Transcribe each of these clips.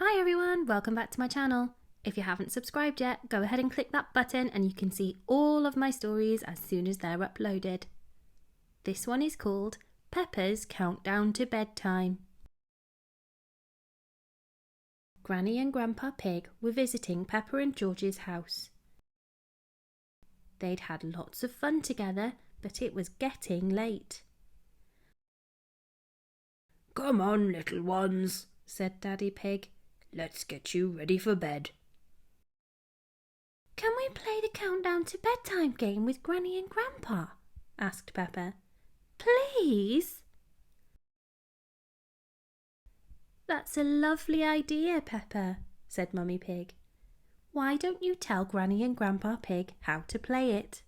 Hi everyone, welcome back to my channel. If you haven't subscribed yet, go ahead and click that button and you can see all of my stories as soon as they're uploaded. This one is called Peppa's Countdown to Bedtime. Granny and Grandpa Pig were visiting Peppa and George's house. They'd had lots of fun together, but it was getting late. "Come on, little ones," said Daddy Pig. "Let's get you ready for bed." "Can we play the countdown to bedtime game with Granny and Grandpa?" asked Peppa. "Please?" "That's a lovely idea, Peppa," said Mummy Pig. "Why don't you tell Granny and Grandpa Pig how to play it?"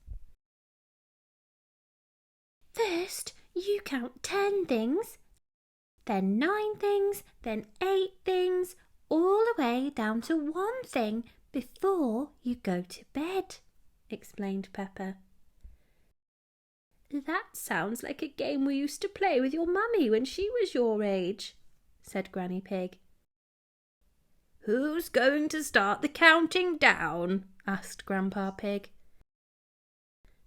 "First, you count 10 things, then 9 things, then 8 things, all the way down to 1 thing before you go to bed," explained Peppa. "That sounds like a game we used to play with your mummy when she was your age," said Granny Pig. "Who's going to start the counting down?" asked Grandpa Pig.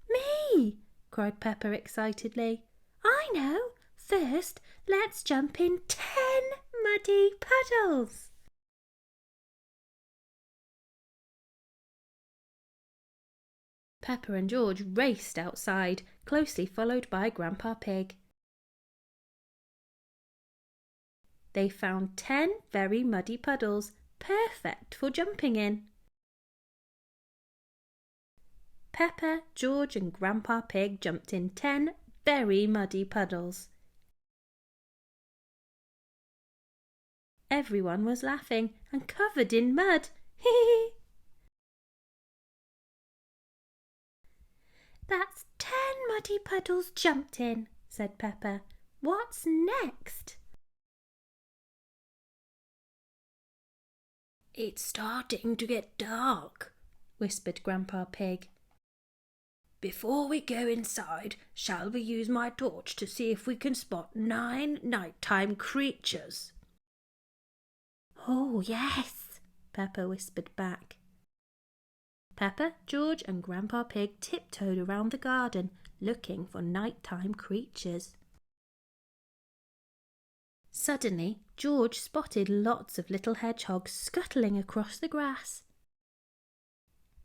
"Me!" cried Peppa excitedly. "I know! First, let's jump in 10 muddy puddles." Peppa and George raced outside, closely followed by Grandpa Pig. They found 10 very muddy puddles, perfect for jumping in. Peppa, George and Grandpa Pig jumped in 10 very muddy puddles. Everyone was laughing and covered in mud. Hee! "That's 10 muddy puddles jumped in," said Peppa. "What's next?" "It's starting to get dark," whispered Grandpa Pig. "Before we go inside, shall we use my torch to see if we can spot 9 nighttime creatures?" "Oh, yes," Peppa whispered back. Peppa, George and Grandpa Pig tiptoed around the garden looking for nighttime creatures. Suddenly, George spotted lots of little hedgehogs scuttling across the grass.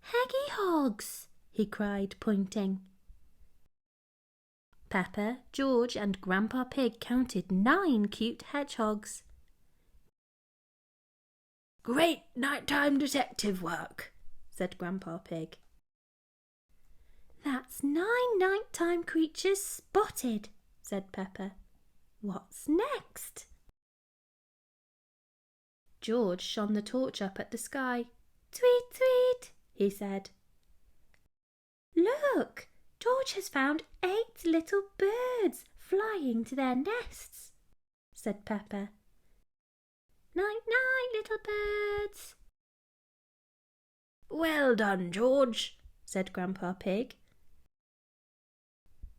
"Hedgehogs!" he cried, pointing. Peppa, George and Grandpa Pig counted 9 cute hedgehogs. "Great nighttime detective work," said Grandpa Pig. "That's 9 nighttime creatures spotted," said Peppa. "What's next?" George shone the torch up at the sky. "Tweet, tweet," he said. "Look, George has found 8 little birds flying to their nests," said Peppa. "Night, night, little birds." "Well done, George," said Grandpa Pig.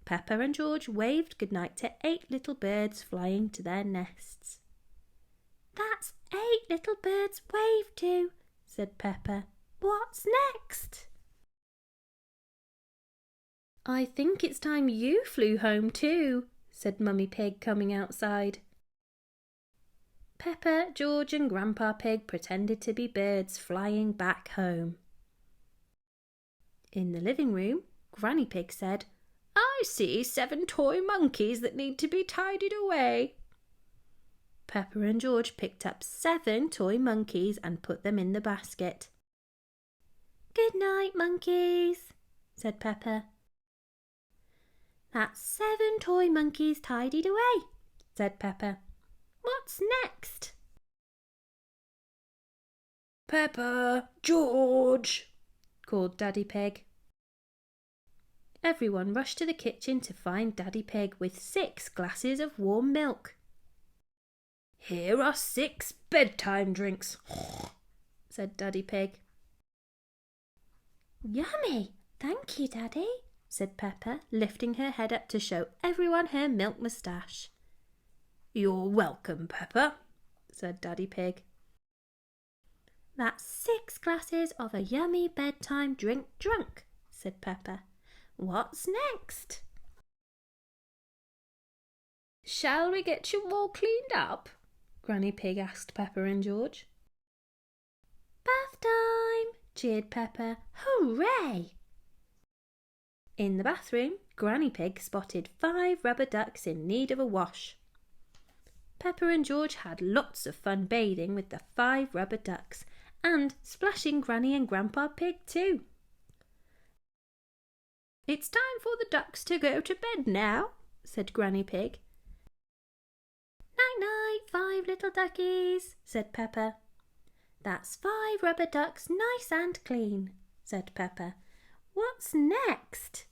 Peppa and George waved goodnight to 8 little birds flying to their nests. "That's 8 little birds waved to," said Peppa. "What's next?" "I think it's time you flew home too," said Mummy Pig, coming outside. Peppa, George and Grandpa Pig pretended to be birds flying back home. In the living room, Granny Pig said, "I see 7 toy monkeys that need to be tidied away." Peppa and George picked up 7 toy monkeys and put them in the basket. "Good night, monkeys," said Peppa. "That's 7 toy monkeys tidied away," said Peppa. "What's next?" "Peppa, George," called Daddy Pig. Everyone rushed to the kitchen to find Daddy Pig with 6 glasses of warm milk. "Here are 6 bedtime drinks," said Daddy Pig. "Yummy! Thank you, Daddy," said Peppa, lifting her head up to show everyone her milk moustache. "You're welcome, Peppa," said Daddy Pig. That's 6 glasses of a yummy bedtime drink drunk, said Peppa. What's next? Shall we get you all cleaned up? Granny Pig asked Peppa and George. Bath time, cheered Peppa. Hooray! In the bathroom, Granny Pig spotted 5 rubber ducks in need of a wash. Peppa and George had lots of fun bathing with the 5 rubber ducks and splashing Granny and Grandpa Pig too. It's time for the ducks to go to bed now, said Granny Pig. Night-night, 5 little duckies, said Peppa. That's 5 rubber ducks nice and clean, said Peppa. What's next?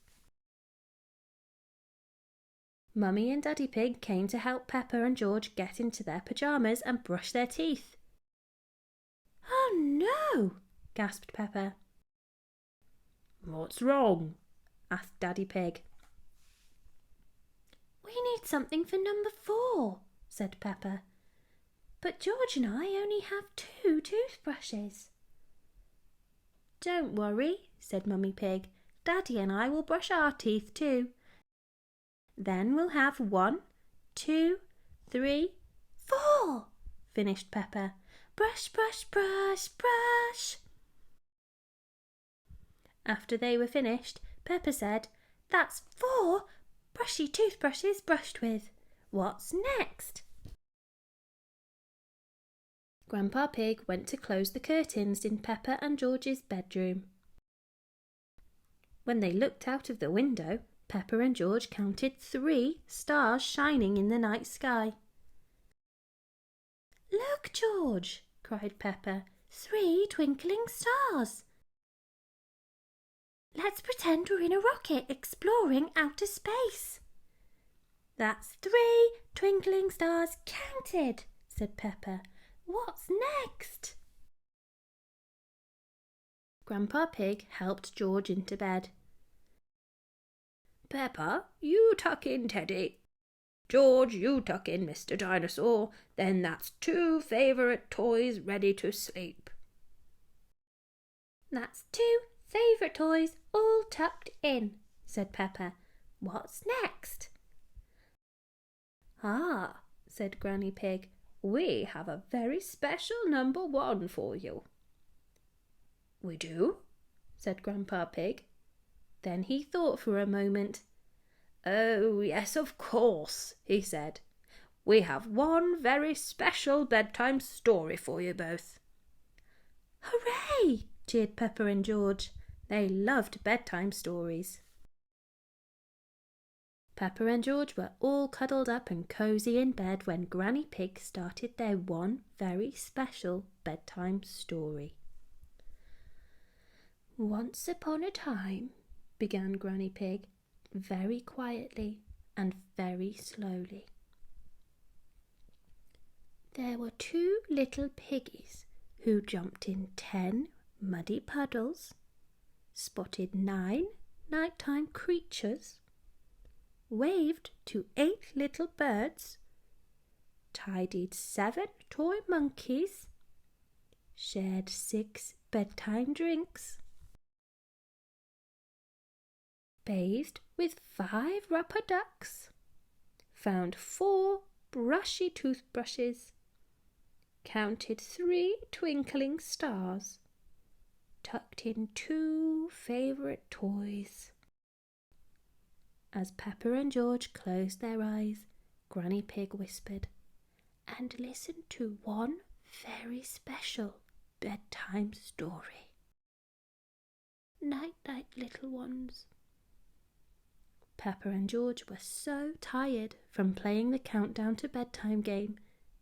Mummy and Daddy Pig came to help Peppa and George get into their pyjamas and brush their teeth. Oh no, gasped Peppa. What's wrong? Asked Daddy Pig. We need something for number 4, said Peppa. But George and I only have 2 toothbrushes. Don't worry, said Mummy Pig. Daddy and I will brush our teeth too. Then we'll have 1, 2, 3, 4, finished Peppa. Brush, brush, brush, brush. After they were finished, Peppa said, That's 4 brushy toothbrushes brushed with. What's next? Grandpa Pig went to close the curtains in Peppa and George's bedroom. When they looked out of the window, Peppa and George counted 3 stars shining in the night sky. Look, George, cried Peppa, 3 twinkling stars. Let's pretend we're in a rocket exploring outer space. That's 3 twinkling stars counted, said Peppa. What's next? Grandpa Pig helped George into bed. Peppa, you tuck in Teddy. George, you tuck in Mr. Dinosaur. Then that's 2 favourite toys ready to sleep. That's 2 favourite toys all tucked in, said Peppa. What's next? Ah, said Granny Pig, we have a very special number 1 for you. We do? Said Grandpa Pig. Then he thought for a moment. Oh, yes, of course, he said. We have 1 very special bedtime story for you both. Hooray! Cheered Peppa and George. They loved bedtime stories. Peppa and George were all cuddled up and cosy in bed when Granny Pig started their 1 very special bedtime story. Once upon a time, began Granny Pig, very quietly and very slowly. There were 2 little piggies who jumped in 10 muddy puddles, spotted 9 nighttime creatures, waved to 8 little birds, tidied 7 toy monkeys, shared 6 bedtime drinks, bathed with 5 rubber ducks, found 4 brushy toothbrushes, counted 3 twinkling stars, tucked in 2 favourite toys. As Peppa and George closed their eyes, Granny Pig whispered, and listened to 1 very special bedtime story. Night-night, little ones. Peppa and George were so tired from playing the countdown to bedtime game,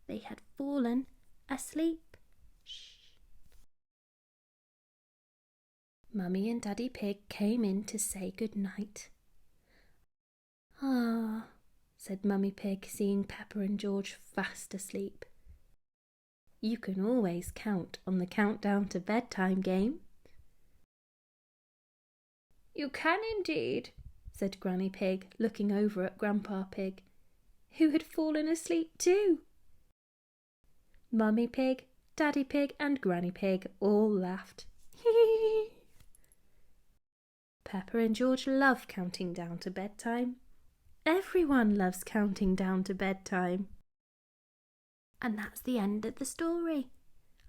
they had fallen asleep. Shh. Mummy and Daddy Pig came in to say good night. Ah, said Mummy Pig, seeing Peppa and George fast asleep. You can always count on the countdown to bedtime game. You can indeed, said Granny Pig, looking over at Grandpa Pig, who had fallen asleep too. Mummy Pig Daddy Pig and Granny Pig all laughed. Peppa and George love counting down to bedtime. Everyone loves counting down to bedtime. And that's the end of the story.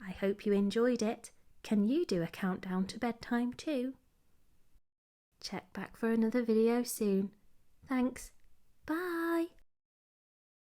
I hope you enjoyed it. Can you do a countdown to bedtime too? Check back for another video soon. Thanks. Bye.